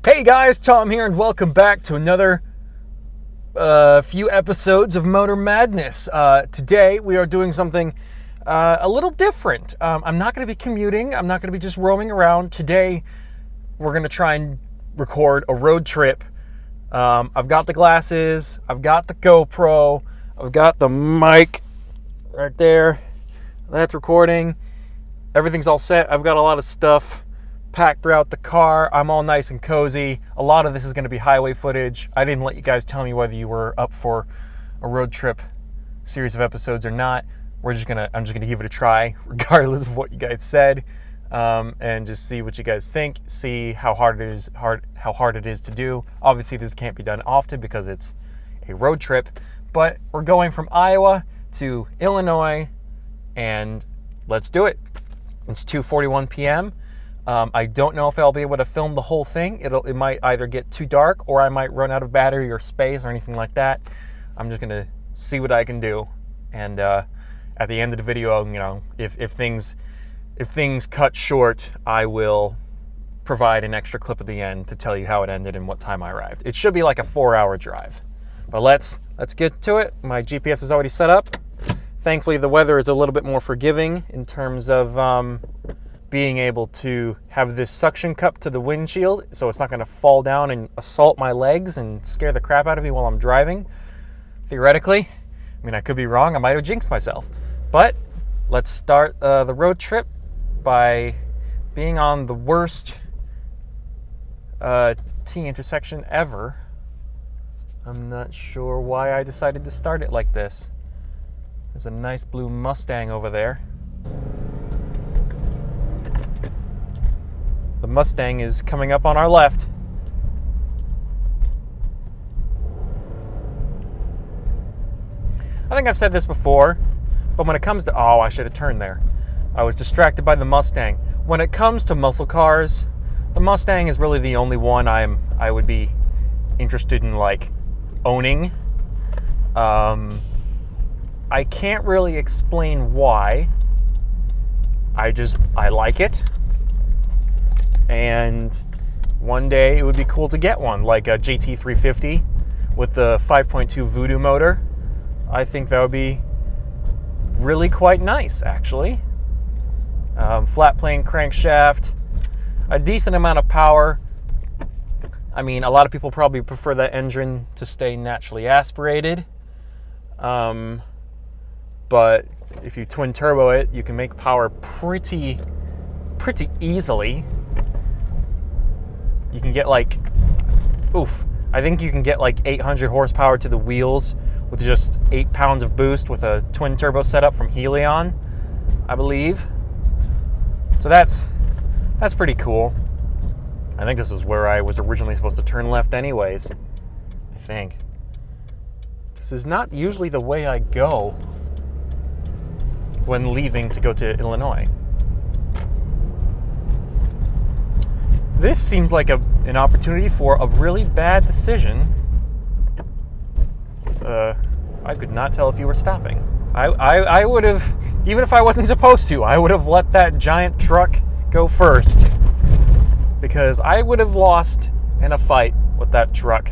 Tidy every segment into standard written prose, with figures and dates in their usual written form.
Hey guys, Tom here, and welcome back to another few episodes of Motor Madness. Today we are doing something a little different. I'm not going to be commuting. I'm not going to be just roaming around. Today we're going to try and record a road trip. I've got the glasses. I've got the GoPro. I've got the mic right there. That's recording. Everything's all set. I've got a lot of stuff packed throughout the car. I'm all nice and cozy. A lot of this is going to be highway footage. I didn't let you guys tell me whether you were up for a road trip series of episodes or not. I'm just gonna give it a try, regardless of what you guys said, and just see what you guys think. See how hard it is to do. Obviously, this can't be done often because it's a road trip. But we're going from Iowa to Illinois, and let's do it. It's 2:41 p.m. I don't know if I'll be able to film the whole thing. It might either get too dark or I might run out of battery or space or anything like that. I'm just gonna see what I can do, and at the end of the video, you know, if things cut short, I will provide an extra clip at the end to tell you how it ended and what time I arrived. It should be like a 4-hour drive, but let's get to it. My GPS is already set up. Thankfully, the weather is a little bit more forgiving in terms of being able to have this suction cup to the windshield, so it's not going to fall down and assault my legs and scare the crap out of me while I'm driving. Theoretically, I mean, I could be wrong. I might have jinxed myself. But let's start the road trip by being on the worst T intersection ever. I'm not sure why I decided to start it like this. There's a nice blue Mustang over there. The Mustang is coming up on our left. I think I've said this before, but when it comes to... Oh, I should have turned there. I was distracted by the Mustang. When it comes to muscle cars, the Mustang is really the only one I would be interested in, like, owning. I can't really explain why. I like it. And one day it would be cool to get one, like a GT350 with the 5.2 Voodoo motor. I think that would be really quite nice, actually. Flat plane crankshaft, a decent amount of power. I mean, a lot of people probably prefer that engine to stay naturally aspirated. But if you twin turbo it, you can make power pretty easily. You can get like, I think you can get like 800 horsepower to the wheels with just 8 pounds of boost with a twin turbo setup from Helion, I believe. So that's pretty cool. I think this is where I was originally supposed to turn left anyways. I think. This is not usually the way I go when leaving to go to Illinois. This seems like an opportunity for a really bad decision. I could not tell if you were stopping. I would have, even if I wasn't supposed to, I would have let that giant truck go first. Because I would have lost in a fight with that truck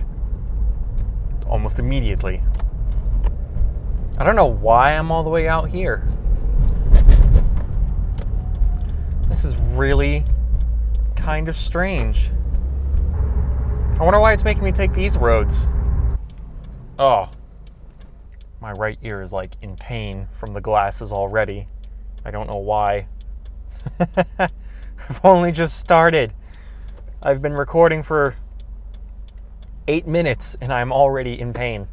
almost immediately. I don't know why I'm all the way out here. This is really kind of strange. I wonder why it's making me take these roads. Oh, my right ear is like in pain from the glasses already. I don't know why. I've only just started. I've been recording for 8 minutes and I'm already in pain.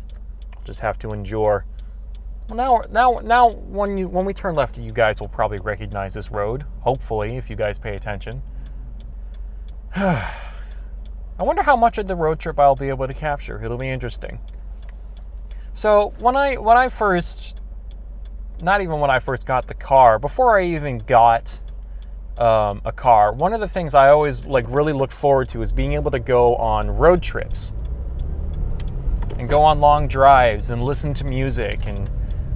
Just have to endure. Well, now when we turn left, you guys will probably recognize this road. Hopefully, if you guys pay attention. I wonder how much of the road trip I'll be able to capture. It'll be interesting. So when I first, not even when I first got the car, before I even got a car, one of the things I always really looked forward to is being able to go on road trips and go on long drives and listen to music and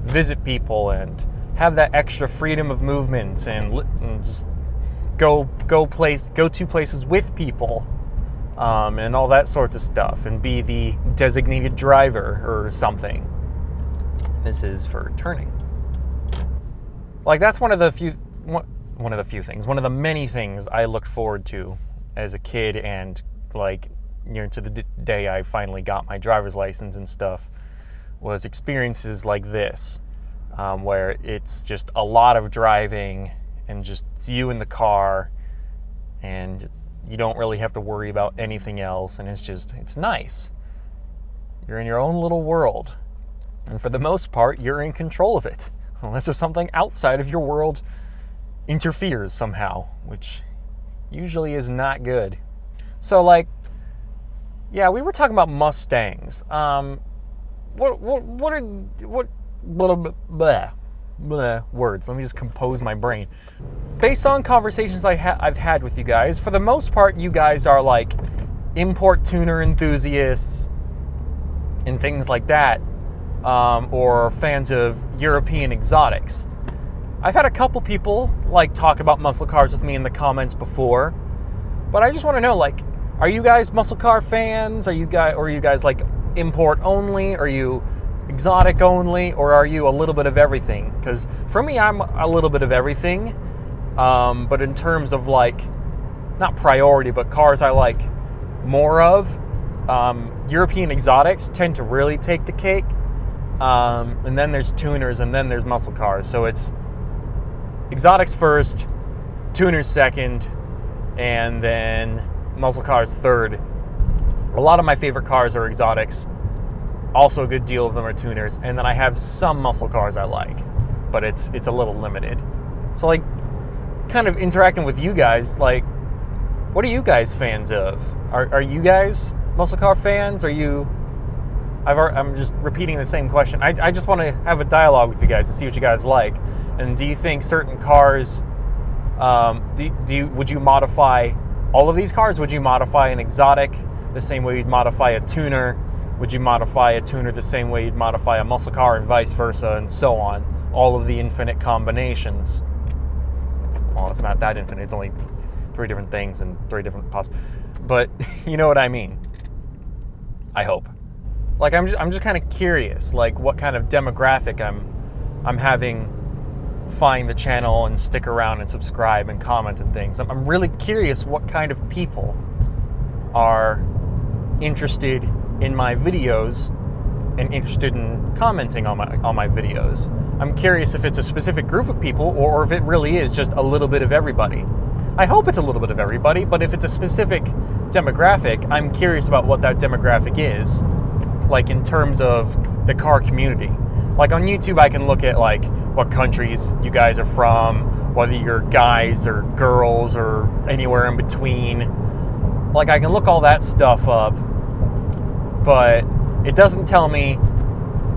visit people and have that extra freedom of movement and just go to places with people and all that sorts of stuff, and be the designated driver or something. This is for turning. Like, that's one of the many things I looked forward to as a kid, and like near to the day I finally got my driver's license and stuff, was experiences like this, where it's just a lot of driving and just you in the car, and you don't really have to worry about anything else, and it's nice. You're in your own little world, and for the most part, you're in control of it, unless if something outside of your world interferes somehow, which usually is not good. So, like, yeah, we were talking about Mustangs. What words? Let me just compose my brain. Based on conversations I've had with you guys, for the most part, you guys are like import tuner enthusiasts and things like that, or fans of European exotics. I've had a couple people like talk about muscle cars with me in the comments before, but I just want to know, like, are you guys muscle car fans? Are you guys like import only? Are you exotic only? Or are you a little bit of everything? Because for me, I'm a little bit of everything. But in terms of like, not priority, but cars I like more of, European exotics tend to really take the cake. And then there's tuners, and then there's muscle cars. So it's exotics first, tuners second, and then muscle cars third. A lot of my favorite cars are exotics. Also, a good deal of them are tuners. And then I have some muscle cars I like, but it's a little limited. So, like, kind of interacting with you guys, like, what are you guys fans of? Are you guys muscle car fans? I'm just repeating the same question. I just want to have a dialogue with you guys and see what you guys like. And do you think certain cars, would you modify all of these cars? Would you modify an exotic the same way you'd modify a tuner? Would you modify a tuner the same way you'd modify a muscle car, and vice versa, and so on? All of the infinite combinations. Well, it's not that infinite. It's only 3 different things and 3 different but you know what I mean. I hope. Like, I'm just kind of curious, like, what kind of demographic I'm having find the channel and stick around and subscribe and comment and things. I'm really curious what kind of people are interested in my videos and interested in commenting on my videos. I'm curious if it's a specific group of people or if it really is just a little bit of everybody. I hope it's a little bit of everybody, but if it's a specific demographic, I'm curious about what that demographic is, like in terms of the car community. Like on YouTube, I can look at like what countries you guys are from, whether you're guys or girls or anywhere in between. Like, I can look all that stuff up, but it doesn't tell me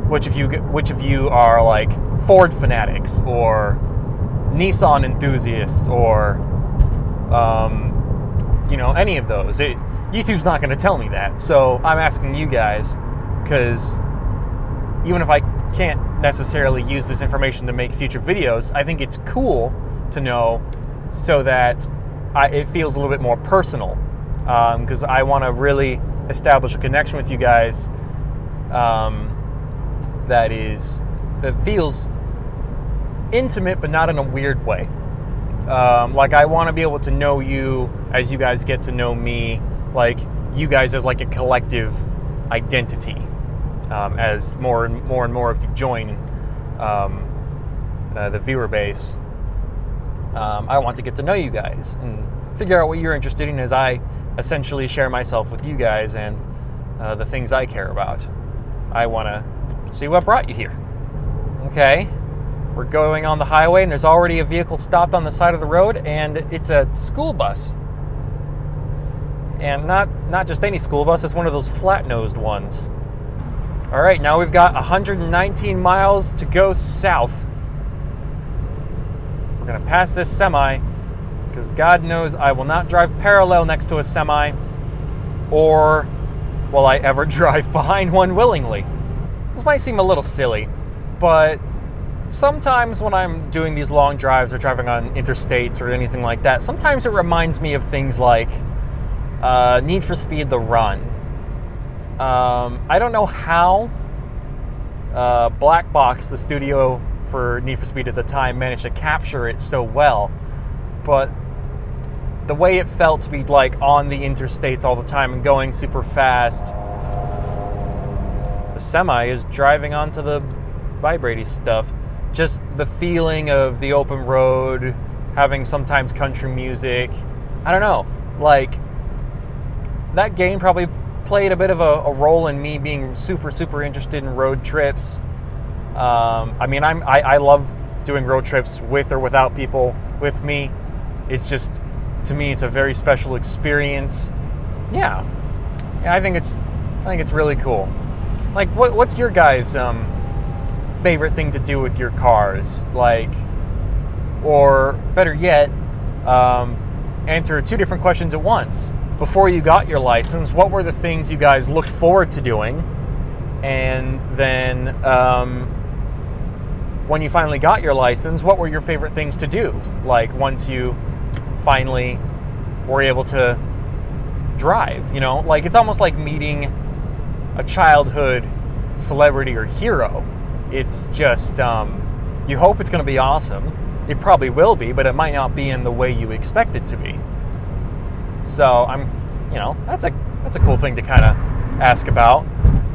which of you are like Ford fanatics or Nissan enthusiasts or any of those. YouTube's not going to tell me that. So I'm asking you guys, because even if I can't necessarily use this information to make future videos, I think it's cool to know so that it feels a little bit more personal, because I want to really establish a connection with you guys that feels intimate, but not in a weird way. Like, I want to be able to know you as you guys get to know me, like you guys as like a collective identity. As more and more of you join the viewer base, I want to get to know you guys and figure out what you're interested in as I essentially share myself with you guys and the things I care about. I want to see what brought you here. Okay, we're going on the highway and there's already a vehicle stopped on the side of the road, and it's a school bus. And not just any school bus, it's one of those flat-nosed ones. All right, now we've got 119 miles to go south. We're gonna pass this semi, because God knows I will not drive parallel next to a semi, or will I ever drive behind one willingly. This might seem a little silly, but sometimes when I'm doing these long drives or driving on interstates or anything like that, sometimes it reminds me of things like Need for Speed The Run. I don't know how Black Box, the studio for Need for Speed at the time, managed to capture it so well, but the way it felt to be like on the interstates all the time and going super fast. The semi is driving onto the vibrating stuff. Just the feeling of the open road, having sometimes country music. I don't know, like, that game probably played a bit of a role in me being super interested in road trips. I mean, I love doing road trips with or without people with me. It's just, to me, it's a very special experience. Yeah, I think it's really cool. Like, what's your guys' favorite thing to do with your cars? Like, or better yet, answer two different questions at once. Before you got your license, what were the things you guys looked forward to doing? And then when you finally got your license, what were your favorite things to do? Like, once you finally were able to drive, you know? Like, it's almost like meeting a childhood celebrity or hero. It's just, you hope it's going to be awesome. It probably will be, but it might not be in the way you expect it to be. So that's a cool thing to kind of ask about.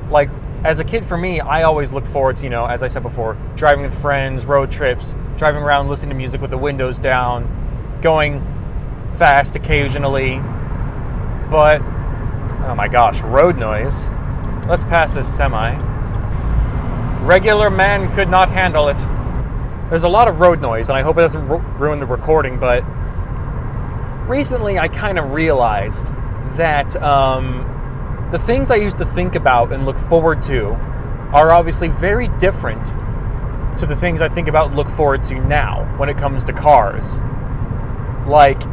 Like, as a kid, for me, I always looked forward to, as I said before, driving with friends, road trips, driving around, listening to music with the windows down, going fast occasionally. But, oh my gosh, road noise. Let's pass this semi. Regular man could not handle it. There's a lot of road noise, and I hope it doesn't ruin the recording, but recently I kind of realized that the things I used to think about and look forward to are obviously very different to the things I think about and look forward to now when it comes to cars. Like,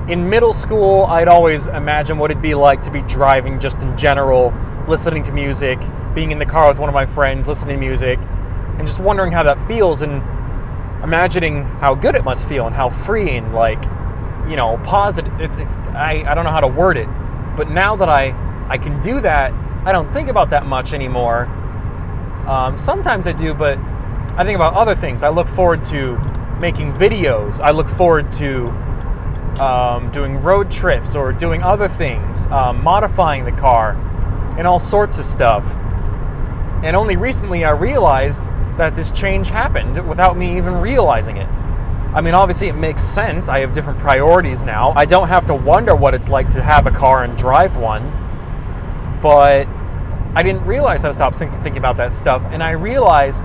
in middle school, I'd always imagine what it'd be like to be driving just in general, listening to music, being in the car with one of my friends, listening to music, and just wondering how that feels, and imagining how good it must feel and how free and, like, positive. I don't know how to word it, but now that I can do that, I don't think about that much anymore. Sometimes I do, but I think about other things. I look forward to making videos. I look forward to doing road trips or doing other things, modifying the car, and all sorts of stuff. And only recently I realized that this change happened without me even realizing it. I mean, obviously it makes sense. I have different priorities now. I don't have to wonder what it's like to have a car and drive one. But I didn't realize I stopped thinking about that stuff. And I realized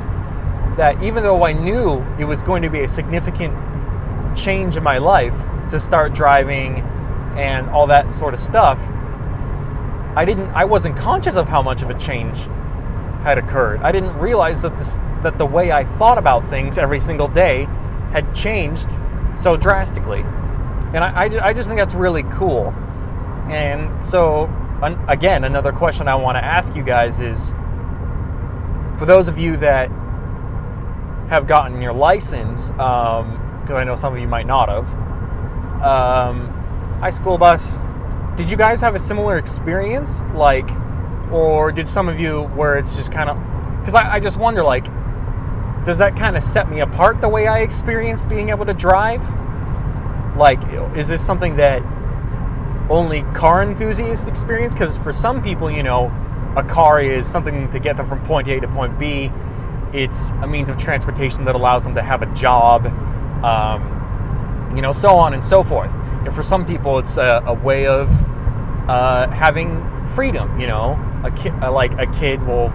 that even though I knew it was going to be a significant change in my life to start driving and all that sort of stuff, I wasn't conscious of how much of a change had occurred. I didn't realize that the way I thought about things every single day had changed so drastically. And I just think that's really cool. And so, again, another question I want to ask you guys is, for those of you that have gotten your license, because I know some of you might not have, hi, school bus. Did you guys have a similar experience? Like, or did some of you where it's just kind of, because I just wonder, like, does that kind of set me apart the way I experienced being able to drive? Like, is this something that only car enthusiasts experience? Because for some people, a car is something to get them from point A to point B. It's a means of transportation that allows them to have a job, so on and so forth. And for some people, it's a way of having freedom. A kid will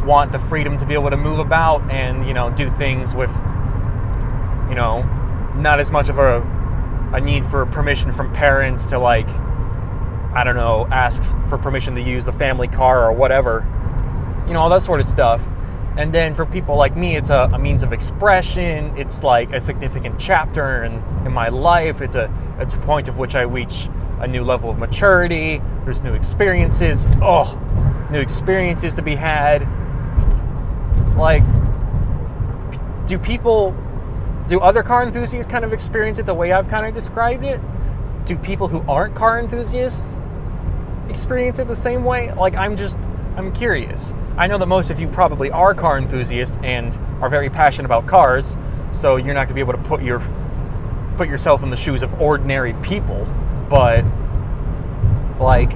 want the freedom to be able to move about and do things with not as much of a need for permission from parents to, like, I don't know, ask for permission to use the family car or whatever, all that sort of stuff. And then for people like me, it's a means of expression. It's like a significant chapter in my life. It's a point of which I reach a new level of maturity. There's new experiences. New experiences to be had. Like, do other car enthusiasts kind of experience it the way I've kind of described it? Do people who aren't car enthusiasts experience it the same way? Like, I'm curious. I know that most of you probably are car enthusiasts and are very passionate about cars, so you're not going to be able to put yourself in the shoes of ordinary people. But, like,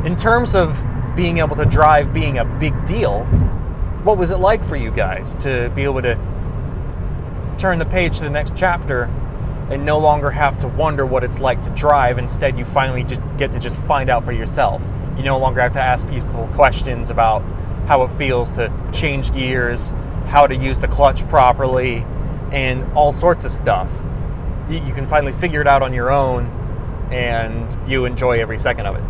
in terms of being able to drive being a big deal, what was it like for you guys to be able to turn the page to the next chapter and no longer have to wonder what it's like to drive? Instead, you finally just get to just find out for yourself. You no longer have to ask people questions about how it feels to change gears, how to use the clutch properly, and all sorts of stuff. You can finally figure it out on your own, and you enjoy every second of it.